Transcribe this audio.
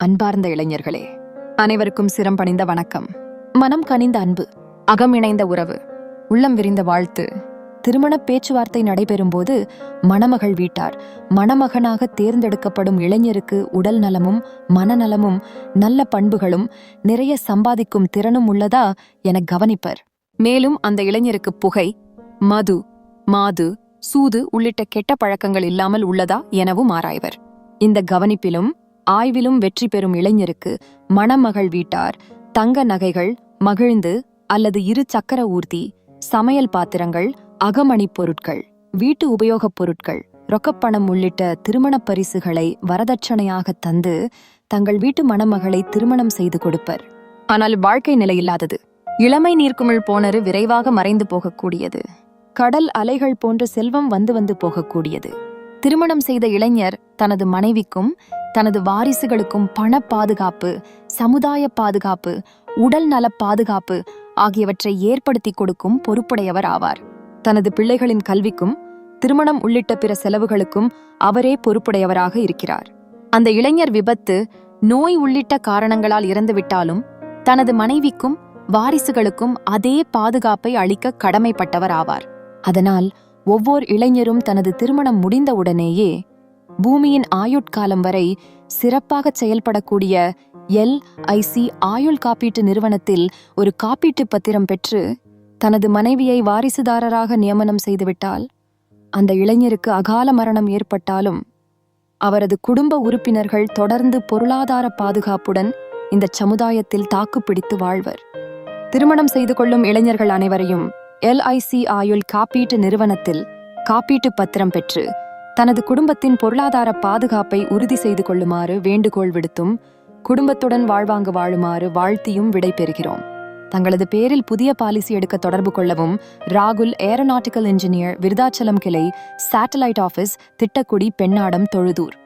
அன்பார்ந்த இளைஞர்களே, அனைவருக்கும் சிரம் பணிந்த வணக்கம். மனம் கனிந்த அன்பு, அகம் இணைந்த உறவு, உள்ளம் விரிந்த வாழ்த்து. திருமண பேச்சுவார்த்தை நடைபெறும்போது மணமகள் வீட்டார் மணமகனாக தேர்ந்தெடுக்கப்படும் இளைஞருக்கு உடல் நலமும் மனநலமும் நல்ல பண்புகளும் நிறைய சம்பாதிக்கும் திறனும் உள்ளதா என கவனிப்பர். மேலும் அந்த இளைஞருக்கு புகை, மது, மாது, சூது உள்ளிட்ட கெட்ட பழக்கங்கள் இல்லாமல் உள்ளதா எனவும் ஆராய்வர். இந்த கவனிப்பிலும் ஆய்விலும் வெற்றி பெறும் இளைஞருக்கு மணமகள் வீட்டார் தங்க நகைகள், மகிழ்ந்து அல்லது இரு சக்கர ஊர்தி, சமையல் பாத்திரங்கள், அகமணி பொருட்கள், வீட்டு உபயோகப் பொருட்கள், ரொக்கப்பணம் உள்ளிட்ட திருமணப் பரிசுகளை வரதட்சணையாக தந்து தங்கள் வீட்டு மணமகளை திருமணம் செய்து கொடுப்பர். ஆனால் வாழ்க்கை நிலையில்லாதது. இளமை நீர்க்குமிழ் போனரு விரைவாக மறைந்து போகக்கூடியது. கடல் அலைகள் போன்ற செல்வம் வந்து வந்து போகக்கூடியது. திருமணம் செய்த இளைஞர் தனது மனைவிக்கும் தனது வாரிசுகளுக்கும் பண பாதுகாப்பு, சமுதாய பாதுகாப்பு, உடல் நல பாதுகாப்பு ஆகியவற்றை ஏற்படுத்தி கொடுக்கும் பொறுப்புடையவர் ஆவார். தனது பிள்ளைகளின் கல்விக்கும் திருமணம் உள்ளிட்ட பிற செலவுகளுக்கும் அவரே பொறுப்புடையவராக இருக்கிறார். அந்த இளைஞர் விபத்து, நோய் உள்ளிட்ட காரணங்களால் இறந்துவிட்டாலும் தனது மனைவிக்கும் வாரிசுகளுக்கும் அதே பாதுகாப்பை அளிக்க கடமைப்பட்டவர் ஆவார். அதனால் ஒவ்வொரு இளைஞரும் தனது திருமணம் முடிந்தவுடனேயே பூமியின் ஆயுட்காலம் வரை சிறப்பாக செயல்படக்கூடிய LIC ஆயுள் காப்பீட்டு நிறுவனத்தில் ஒரு காப்பீட்டு பத்திரம் பெற்று தனது மனைவியை வாரிசுதாரராக நியமனம் செய்துவிட்டால், அந்த இளைஞருக்கு அகால மரணம் ஏற்பட்டாலும் அவரது குடும்ப உறுப்பினர்கள் தொடர்ந்து பொருளாதார பாதுகாப்புடன் இந்த சமுதாயத்தில் தாக்குப்பிடித்து வாழ்வர். திருமணம் செய்து கொள்ளும் இளைஞர்கள் அனைவரையும் LIC ஆயுள் காப்பீட்டு நிறுவனத்தில் காப்பீட்டு பத்திரம் பெற்று தனது குடும்பத்தின் பொருளாதார பாதுகாப்பை உறுதி செய்து கொள்ளுமாறு வேண்டுகோள் விடுத்தும் குடும்பத்துடன் வாழ்வாங்கு வாழுமாறு வாழ்த்தியும் விடை பெறுகிறோம். தங்களது பேரில் புதிய பாலிசி எடுக்க தொடர்பு கொள்ளவும் ராகுல் ஏரோநாட்டிக்கல் இன்ஜினியர், விருதாச்சலம் கிளை, சேட்டலைட் ஆபீஸ், திட்டக்குடி, பெண்ணாடம், தொழுதூர்.